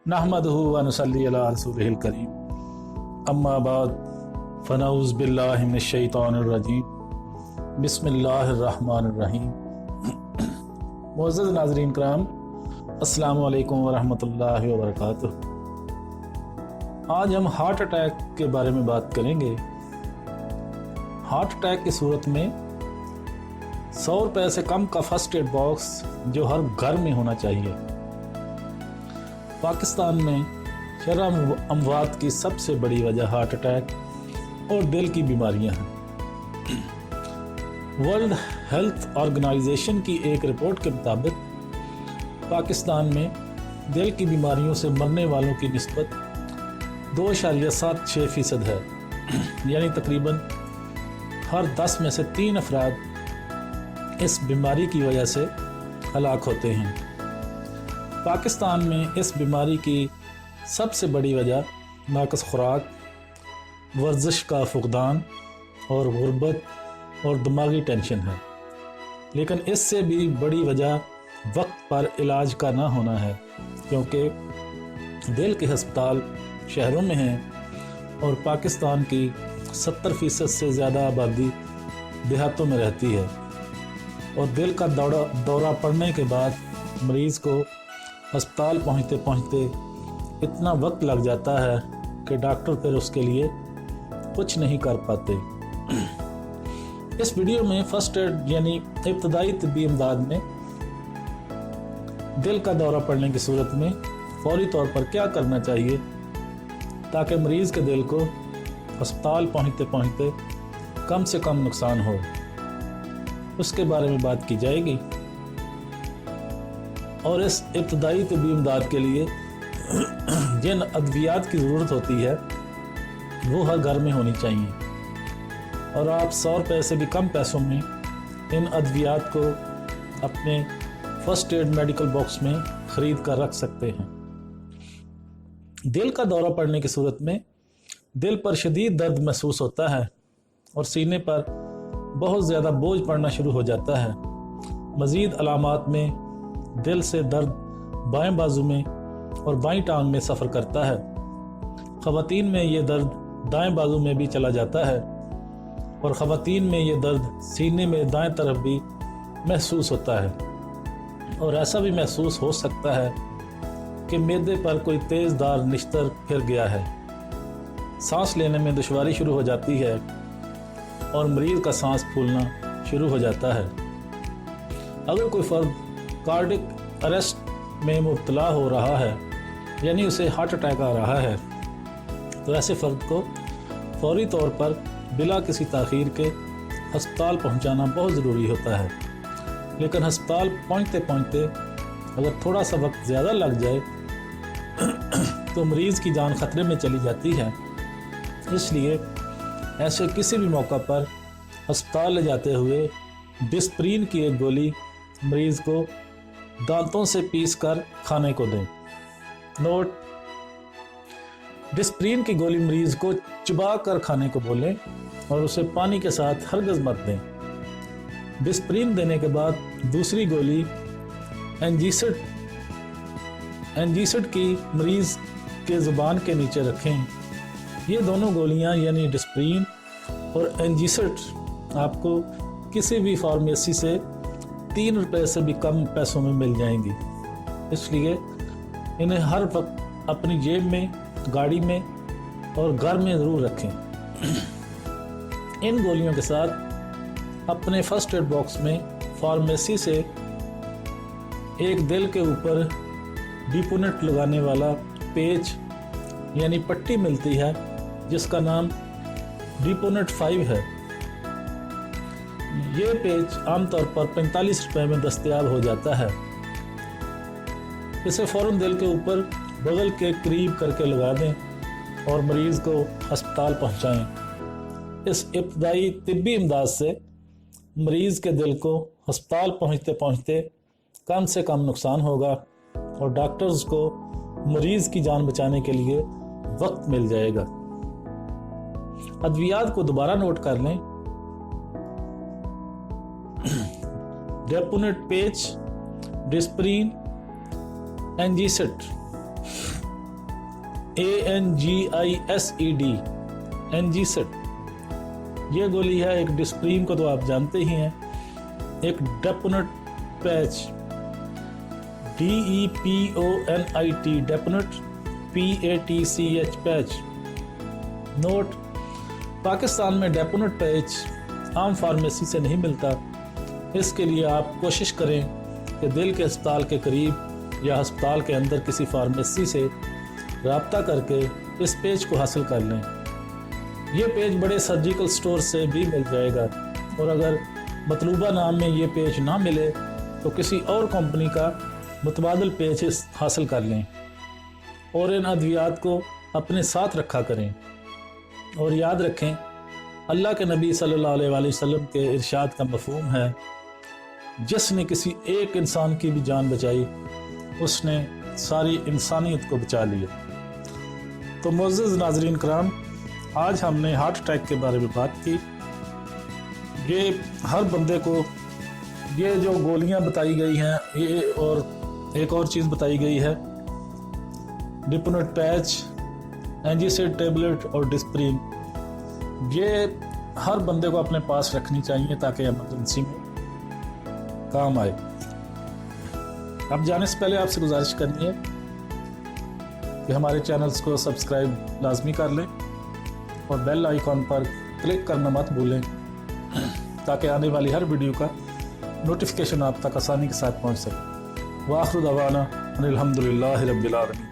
नहमदुहु व नुसल्ली अला रसूलिहिल करीम अम्मा बाद फ़नऊज़ु बिल्लाहि मिनश शैतानिर रजीम बिस्मिल्लाहिर रहमानिर रहीम। मुअज़्ज़ज़ नाज़रीन कराम, अस्सलामु अलैकुम व रहमतुल्लाहि व बरकातुहू। आज हम हार्ट अटैक के बारे में बात करेंगे। हार्ट अटैक की सूरत में 100 रुपये से कम का फर्स्ट एड बॉक्स जो हर घर में होना चाहिए। पाकिस्तान में शरह अमवात की सबसे बड़ी वजह हार्ट अटैक और दिल की बीमारियां हैं। वर्ल्ड हेल्थ ऑर्गेनाइजेशन की एक रिपोर्ट के मुताबिक पाकिस्तान में दिल की बीमारियों से मरने वालों की निस्बत 2.76% है, यानी तकरीबन हर 10 में से 3 अफराद इस बीमारी की वजह से हलाक होते हैं। पाकिस्तान में इस बीमारी की सबसे बड़ी वजह नाक़िस खुराक, वर्जिश का फुक़दान और गुर्बत और दिमागी टेंशन है। लेकिन इससे भी बड़ी वजह वक्त पर इलाज का ना होना है, क्योंकि दिल के अस्पताल शहरों में हैं और पाकिस्तान की 70% से ज़्यादा आबादी देहातों में रहती है। और दिल का दौरा पड़ने के बाद मरीज़ को अस्पताल पहुंचते पहुंचते इतना वक्त लग जाता है कि डॉक्टर फिर उसके लिए कुछ नहीं कर पाते। इस वीडियो में फर्स्ट एड यानी इब्तदाई तिब्बी इमदाद में दिल का दौरा पड़ने की सूरत में फौरी तौर पर क्या करना चाहिए ताकि मरीज़ के दिल को अस्पताल पहुंचते पहुंचते कम से कम नुकसान हो, उसके बारे में बात की जाएगी। और इस इब्तदाई तिब्बी इमदाद के लिए जिन अद्वियात की ज़रूरत होती है वो हर घर में होनी चाहिए। और आप 100 रुपये से भी कम पैसों में इन अद्वियात को अपने फर्स्ट एड मेडिकल बॉक्स में ख़रीद कर रख सकते हैं। दिल का दौरा पड़ने की सूरत में दिल पर शदीद दर्द महसूस होता है और सीने पर बहुत ज़्यादा बोझ पड़ना शुरू हो जाता है। मज़ीद अलामात में दिल से दर्द बाएं बाजू में और बाईं टांग में सफ़र करता है। ख़वातीन में ये दर्द दाएं बाजू में भी चला जाता है और ख़वातीन में ये दर्द सीने में दाएं तरफ भी महसूस होता है। और ऐसा भी महसूस हो सकता है कि मैदे पर कोई तेज़दार निश्तर फिर गया है। सांस लेने में दुश्वारी शुरू हो जाती है और मरीज़ का सांस फूलना शुरू हो जाता है। अगर कोई फ़र्द कार्डिक अरेस्ट में मुब्तला हो रहा है, यानी उसे हार्ट अटैक आ रहा है, तो ऐसे फ़र्द को फौरी तौर पर बिला किसी ताख़ीर के अस्पताल पहुंचाना बहुत ज़रूरी होता है। लेकिन अस्पताल पहुंचते पहुंचते अगर थोड़ा सा वक्त ज़्यादा लग जाए तो मरीज़ की जान ख़तरे में चली जाती है। इसलिए ऐसे किसी भी मौका पर अस्पताल ले जाते हुए डिस्प्रीन की एक गोली मरीज़ को दांतों से पीस कर खाने को दें। नोट: डिस्प्रीन की गोली मरीज़ को चबा कर खाने को बोलें और उसे पानी के साथ हरगिज़ मत दें। डिस्प्रीन देने के बाद दूसरी गोली एंजीसिड की मरीज़ के ज़ुबान के नीचे रखें। ये दोनों गोलियां यानी डिस्प्रीन और एंजीसिड आपको किसी भी फार्मेसी से 3 रुपये से भी कम पैसों में मिल जाएंगी। इसलिए इन्हें हर वक्त अपनी जेब में, गाड़ी में और घर में ज़रूर रखें। इन गोलियों के साथ अपने फर्स्ट एड बॉक्स में फार्मेसी से एक दिल के ऊपर डिपोनेट लगाने वाला पेच यानी पट्टी मिलती है, जिसका नाम डिपोनेट 5 है। ये पेच आमतौर पर 45 रुपये में दस्तयाब हो जाता है। इसे फ़ौरन दिल के ऊपर बगल के करीब करके लगा दें और मरीज़ को अस्पताल पहुंचाएं। इस इब्तदाई तिब्बी इमदाद से मरीज़ के दिल को अस्पताल पहुंचते पहुंचते कम से कम नुकसान होगा और डॉक्टर्स को मरीज़ की जान बचाने के लिए वक्त मिल जाएगा। अद्वियात को दोबारा नोट कर लें: डेपोनेट पेच, डिस्प्रीन, एंजीसिड। ANGISED NGSED। ये गोली है। एक डिस्प्रीन को तो आप जानते ही हैं। एक Deponit patch DEPONIT Deponit PATCH patch. Note: Pakistan में डेपोनेट पैच आम फार्मेसी से नहीं मिलता। इसके लिए आप कोशिश करें कि दिल के अस्पताल के करीब या अस्पताल के अंदर किसी फार्मेसी से राब्ता करके इस पेज को हासिल कर लें। ये पेज बड़े सर्जिकल स्टोर से भी मिल जाएगा, और अगर मतलूबा नाम में ये पेज ना मिले तो किसी और कंपनी का मुतबादिल पेज हासिल कर लें, और इन अद्वियात को अपने साथ रखा करें। और याद रखें, अल्लाह के नबी सल्लल्लाहु अलैहि वसल्लम के इरशाद का मफहूम है, जिसने किसी एक इंसान की भी जान बचाई उसने सारी इंसानियत को बचा लिया। तो मुअज़्ज़िज़ नाज़रीन कराम, आज हमने हार्ट अटैक के बारे में बात की। ये हर बंदे को ये जो गोलियां बताई गई हैं, ये और एक और चीज़ बताई गई है, डेपोनेट पैच, एंजीसेड टेबलेट और डिस्प्रीन, ये हर बंदे को अपने पास रखनी चाहिए ताकि इमरजेंसी में काम आए। अब जाने से पहले आपसे गुजारिश करनी है कि हमारे चैनल्स को सब्सक्राइब लाजमी कर लें और बेल आइकॉन पर क्लिक करना मत भूलें, ताकि आने वाली हर वीडियो का नोटिफिकेशन आप तक आसानी के साथ पहुंच सके। व आखिर दवाना अनिल हम्दुलिल्लाहि रब्बिल आलमीन।